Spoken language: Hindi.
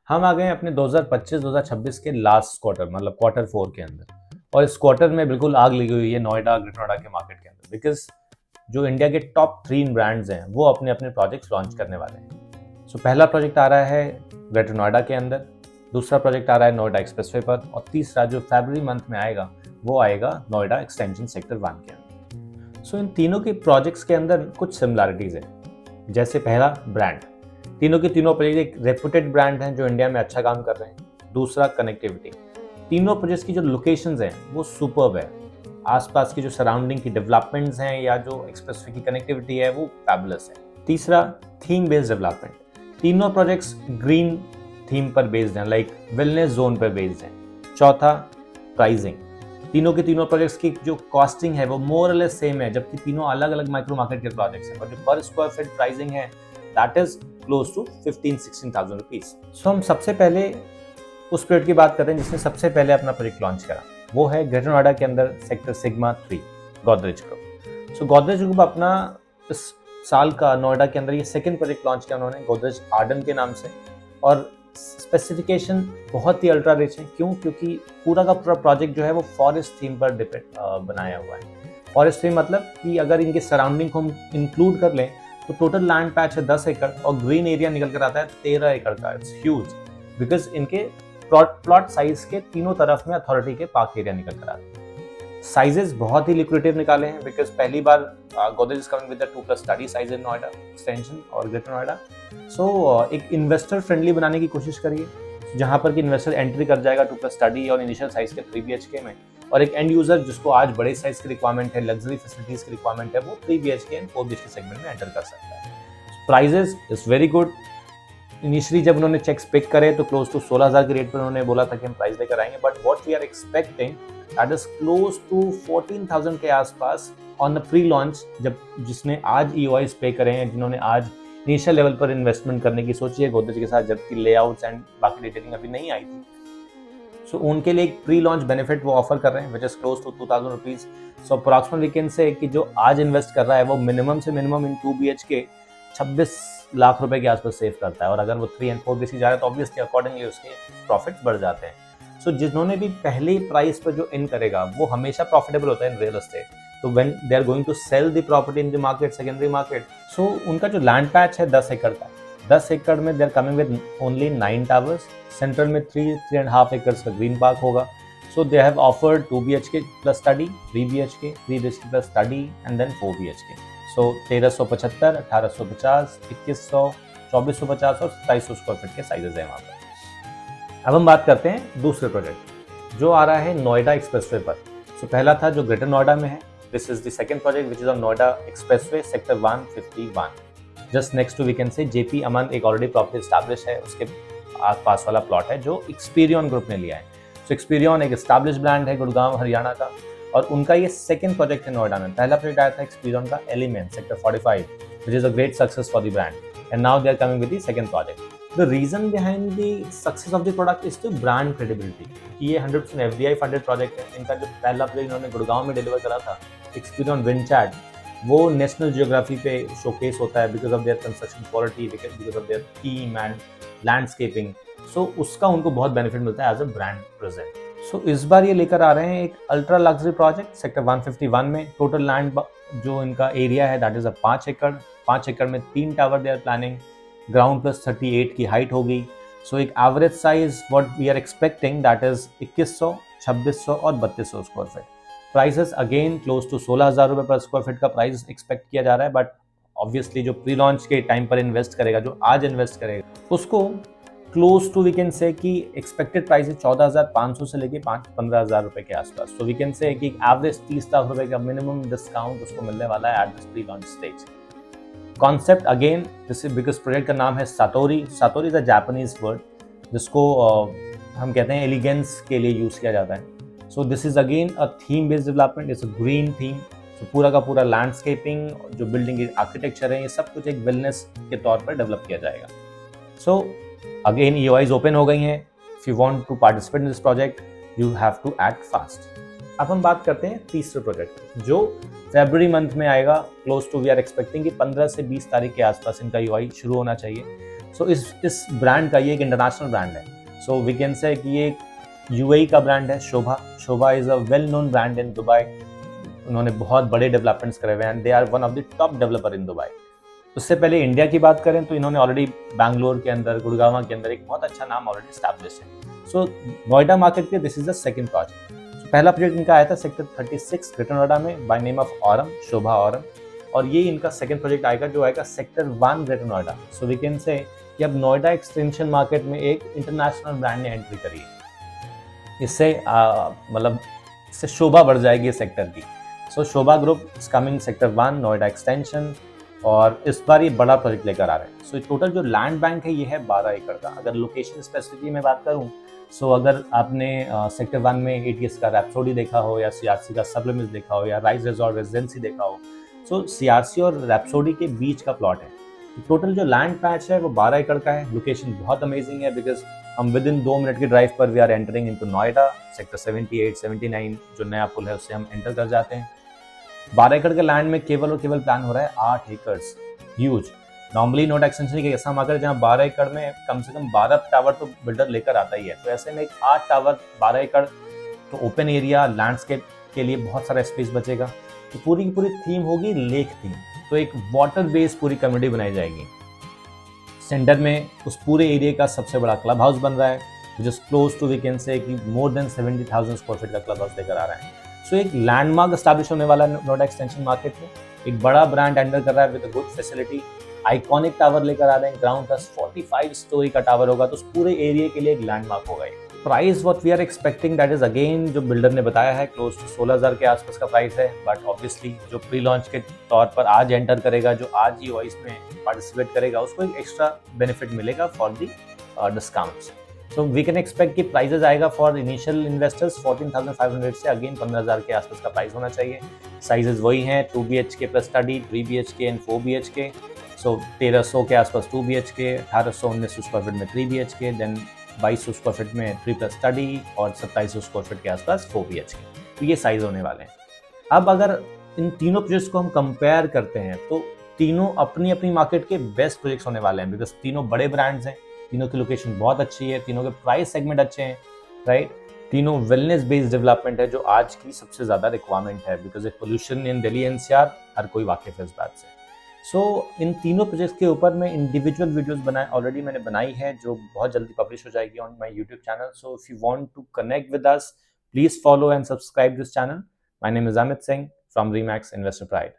हम आ गए अपने 2025-2026 के लास्ट क्वार्टर, मतलब क्वार्टर 4 के अंदर। और इस क्वार्टर में बिल्कुल आग लगी हुई है नोएडा, ग्रेटर नोएडा के मार्केट के अंदर, बिकॉज जो इंडिया के टॉप 3 ब्रांड्स हैं वो अपने अपने प्रोजेक्ट्स लॉन्च करने वाले हैं। सो पहला प्रोजेक्ट आ रहा है ग्रेटर नोएडा के अंदर, दूसरा प्रोजेक्ट आ रहा है नोएडा एक्सप्रेसवे पर, और तीसरा जो फरवरी मंथ में आएगा वो आएगा नोएडा एक्सटेंशन सेक्टर 1 के अंदर। सो इन तीनों के प्रोजेक्ट्स के अंदर कुछ सिमिलैरिटीज हैं। जैसे पहला, ब्रांड। तीनों के तीनों प्रोजेक्ट एक रेपुटेड ब्रांड हैं जो इंडिया में अच्छा काम कर रहे हैं। दूसरा, कनेक्टिविटी। तीनों प्रोजेक्ट्स की जो लोकेशंस हैं वो सुपर्ब है। आसपास की जो सराउंडिंग की डेवलपमेंट्स हैं या जो एक्सप्रेसवे की कनेक्टिविटी है वो फैबुलस है। तीसरा, थीम बेस्ड डेवलपमेंट। तीनों प्रोजेक्ट्स ग्रीन थीम पर बेस्ड हैं, लाइक वेलनेस जोन पर बेस्ड हैं। चौथा, प्राइसिंग। तीनों के तीनों प्रोजेक्ट्स की जो कॉस्टिंग है वो मोर और लेस सेम है, जबकि तीनों अलग अलग माइक्रो मार्केट के प्रोजेक्ट्स हैं, और जो पर स्क्वायर फीट प्राइसिंग है that is close to 15-16,000 rupees. So हम सबसे पहले उस प्रोजेक्ट की बात करते हैं जिसने सबसे पहले अपना प्रोजेक्ट लॉन्च करा। वो है ग्रेटर नोएडा के अंदर सेक्टर सिग्मा 3, गोदरेज ग्रुप। सो गोदरेज ग्रुप अपना इस साल का नोएडा के अंदर ये सेकंड प्रोजेक्ट लॉन्च किया उन्होंने, गोदरेज आर्डन के नाम से। और स्पेसिफिकेशन बहुत ही अल्ट्रा रिच है। क्यों? क्योंकि पूरा का पूरा प्रोजेक्ट जो है वो फॉरेस्ट थीम पर बनाया हुआ है। फॉरेस्ट थीम मतलब कि अगर इनके सराउंडिंग को हम इंक्लूड कर लें तो टोटल लैंड पैच है 10 एकड़ और ग्रीन एरिया निकल कर आता है 13 एकड़ का। इट्स ह्यूज, बिकॉज इनके प्लॉट साइज के तीनों तरफ में अथॉरिटी के पार्क एरिया निकल कर आते हैं। साइजेस बहुत ही लिक्विडेटिव निकाले हैं, बिकॉज पहली बार Godrej is coming with the 2+ study size in Noida extension और ग्रेटर नोएडा। सो एक इन्वेस्टर फ्रेंडली बनाने की कोशिश करिए, जहां पर कि इन्वेस्टर एंट्री कर जाएगा 2+ स्टडी और इनिशियल साइज के 3 BHK में, और एक एंड यूजर जिसको आज बड़े साइज की रिक्वायरमेंट है, लग्जरी फैसिलिटीज की रिक्वायरमेंट है, वो 3 BHK एंड 4 BHK सेगमेंट में एंटर कर सकता है। Prices is very good. Initially जब उन्होंने चेक्स पिक करे तो क्लोज टू 16,000 के रेट पर उन्होंने बोला था कि हम प्राइस लेकर आएंगे, but what we are expecting that is close to 14,000 के आसपास ऑन द प्री लॉन्च, जब जिसने आज EOIs पे करे हैं, जिन्होंने आज इनिशियल लेवल पर इन्वेस्टमेंट करने की सोची है गोदरेज के साथ, जबकि लेआउट्स एंड बाकी डिटेलिंग अभी नहीं आई थी। सो उनके लिए एक प्री लॉन्च बेनिफिट वो ऑफर कर रहे हैं which is close to 2,000 rupees. So approximate we can say कि जो आज इन्वेस्ट कर रहा है वो मिनिमम से मिनिमम इन 2 BHK 26 लाख रुपए के आसपास सेव करता है, और अगर वो 3 एंड 4 BHK जा रहा है तो ऑब्वियसली अकॉर्डिंगली उसके प्रॉफिट्स बढ़ जाते हैं। सो जिन्होंने भी पहली प्राइस पर जो इन करेगा वो हमेशा प्रॉफिटेबल होता है इन रियल एस्टेट। तो when they are going to sell the property in the market, secondary market, so उनका जो लैंड पैच है 10 एकड़ का, 10 एकड़ में they are coming with only 9 towers. Central में 3.5 एकर्स का ग्रीन पार्क होगा। So they have offered 2 BHK plus study, 3 BHK, 3 BHK plus study and then 4 BHK। So 1375, 1850, 2100, 2450 और 2700 स्क्वायर फीट के साइजेस हैं वहाँ पर। अब हम बात करते हैं दूसरे प्रोजेक्ट जो आ रहा है नोएडा एक्सप्रेसवे पर। सो पहला था जो ग्रेटर नोएडा में है, this is the second project which is on Noida expressway sector 151। Just next to we can say JP Aman, एक ऑलरेडी प्रॉपर्टी एस्टैब्लिश है, उसके आसपास वाला प्लॉट है जो एक्सपीरियन ग्रुप ने लिया है। सो एक्सपीरियन एक एस्टैब्लिश ब्रांड है गुड़गांव हरियाणा का, और उनका ये सेकंड प्रोजेक्ट है नोएडा में। पहला प्रोजेक्ट आया था एक्सपीरियन का element sector 45 which is a great success for the brand, and now they are coming with the second project. The reason behind the success of the product is the brand credibility। कि ये 100% FDI funded प्रोजेक्ट है। इनका जो पहला प्रोजेक्ट इन्होंने गुड़गांव में डिलीवर करा था, एक्सपीरियन विंडचैट, वो नेशनल जियोग्राफी पे शोकेस होता है because of their construction quality, because of their theme and landscaping. So उसका उनको बहुत बेनिफिट मिलता है as a brand present. So इस बार ये लेकर आ रहे हैं एक अल्ट्रा लग्जरी प्रोजेक्ट सेक्टर 151 में। टोटल लैंड जो इनका एरिया है दैट इज 5 एकड़। 5 एकड़ में 3 tower they are planning, ground plus 38 की हाइट होगी। सो एक average size what we are expecting that is 2100, 2600 और 3200 square feet. Prices again close to 16,000 रुपए पर स्क्वायर फीट का प्राइस एक्सपेक्ट किया जा रहा है, बट ऑब्वियसली जो प्री लॉन्च के टाइम पर इन्वेस्ट करेगा, जो आज इन्वेस्ट करेगा, उसको close to we can say कि एक्सपेक्टेड प्राइस है 14,500 से लेके 15,000 रुपए के आसपास। तो वी कैन से कि एवरेज 30 लाख रुपए का मिनिमम डिस्काउंट उसको मिलने वाला है at this pre launch stage. Concept again this because project का नाम है सातोरी। सातोरी इज अ जापानीज वर्ड जिसको हम कहते हैं एलिगेंस के लिए यूज किया जाता है। So this is again a theme based development, it's a green theme. So पूरा का पूरा लैंडस्केपिंग, जो बिल्डिंग की आर्किटेक्चर है, ये सब कुछ एक वेलनेस के तौर पर डेवलप किया जाएगा। सो अगेन EOIs ओपन हो गई हैं। If you want to participate in this project you have to act fast. अब हम बात करते हैं तीसरे प्रोजेक्ट जो फरवरी मंथ में आएगा। Close to we are expecting कि 15 से 20 तारीख के आसपास इनका EOI शुरू होना चाहिए। सो इस ब्रांड का ये एक इंटरनेशनल ब्रांड है. सो वी कैन से कि ये यूएई का ब्रांड है. Sobha is a well known brand in Dubai. उन्होंने बहुत बड़े डेवलपमेंट्स करे हुए हैं and they are one of the top developer in Dubai. उससे पहले इंडिया की बात करें तो इन्होंने ऑलरेडी बैंगलोर के अंदर, गुड़गांव के अंदर एक बहुत अच्छा नाम ऑलरेडी स्टैब्लिश है. सो नोएडा मार्केट के this is the second project. पहला प्रोजेक्ट इनका आया था सेक्टर 36 ग्रेटर नोएडा में by name of Aurum, Sobha Aurum. और ये इनका सेकंड प्रोजेक्ट आएगा जो आएगा sector 1 greater Noida. So we can say कि अब नोएडा एक्सटेंशन मार्केट में एक इंटरनेशनल ब्रांड ने एंट्री करी है. इससे मतलब इससे शोभा बढ़ जाएगी इस सेक्टर की. So Sobha group is coming sector 1 Noida extension, और इस बार ये बड़ा प्रोजेक्ट लेकर आ रहे हैं. सो टोटल जो लैंड बैंक है ये है 12 एकड़ का. अगर लोकेशन स्पेसिफिकली में बात करूं, सो अगर आपने सेक्टर 1 में एटीएस का रैप्सोडी देखा हो, या सीआरसी का सब्लिमिस देखा हो, या राइज रिजॉर्ट रेजिडेंसी देखा हो, सो सीआरसी और रैप्सोडी के बीच का प्लॉट है. टोटल जो लैंड पैच है वो 12 एकड़ का है. लोकेशन बहुत अमेजिंग है बिकॉज हम विद इन 2 मिनट की ड्राइव पर we are entering into Noida. Sector 78, 79 जो नया पुल है उससे हम एंटर कर जाते हैं. 12 एकड़ के लैंड में केवल और केवल प्लान हो रहा है 8 acres. Huge. Normally Noida extension एक ऐसा मार्केट है जहाँ 12 एकड़ में कम से कम 12 टावर तो बिल्डर लेकर आता ही है. तो ऐसे में एक 8 टावर 12 एकड़, तो ओपन एरिया लैंडस्केप के लिए बहुत सारा स्पेस बचेगा. तो पूरी की पूरी थीम होगी लेक थीम. तो एक वाटर बेस्ड पूरी कम्युनिटी बनाई जाएगी. सेंटर में उस पूरे एरिया का सबसे बड़ा क्लब हाउस बन रहा है, which is close to we can say कि मोर देन 70,000 स्क्वायर फीट का क्लब हाउस लेकर आ रहा है. सो एक लैंडमार्क एस्टैब्लिश होने वाला है नोएडा एक्सटेंशन मार्केट में. एक बड़ा ब्रांड एंटर कर रहा है with good facility. Iconic tower लेकर आ रहे हैं. ग्राउंड प्लस 45 स्टोरी का टावर होगा, तो उस पूरे एरिया के लिए एक लैंडमार्क होगा. Price what we are expecting that is again जो बिल्डर ने बताया है क्लोज टू 16,000 के आसपास का प्राइस है. बट ऑब्वियसली जो प्री लॉन्च के तौर पर आज एंटर करेगा, जो आज ही वॉइस में पार्टिसिपेट करेगा, उसको एक एक्स्ट्रा बेनिफिट मिलेगा for the discounts. So we can expect कि प्राइजेस आएगा फॉर इनिशियल इन्वेस्टर्स 14,500 से अगेन 15,000 के आसपास का प्राइस होना चाहिए. साइजेस वही हैं 2 BHK plus study, 3 BHK and 4 BHK. सो 1300 के आसपास 2 BHK, 1800-1900 स्क्वायर फीट में 3 BHK, देन 2200 स्क्वायर फीट में 3 प्लस स्टडी, और 2700 स्क्वायर फीट के आसपास 4 BHK. तो ये साइज होने वाले हैं. अब अगर इन तीनों प्रोजेक्ट्स को हम कंपेयर करते हैं तो तीनों अपनी अपनी मार्केट के बेस्ट प्रोजेक्ट्स होने वाले हैं. बिकॉज तीनों बड़े ब्रांड्स हैं, तीनों की लोकेशन बहुत अच्छी है, तीनों के प्राइस सेगमेंट अच्छे हैं, राइट. तीनों वेलनेस बेस्ड डेवलपमेंट है जो आज की सबसे ज़्यादा रिक्वायरमेंट है. बिकॉज एक पोल्यूशन इन दिल्ली एनसीआर हर कोई वाकिफ है इस बात से. सो इन तीनों प्रोजेक्ट्स के ऊपर मैं इंडिविजुअल वीडियोस ऑलरेडी मैंने बनाई है जो बहुत जल्दी पब्लिश हो जाएगी on my YouTube channel. So if you want to connect with us, please follow and subscribe this channel. My name is Amit Singh from Remax investor pride.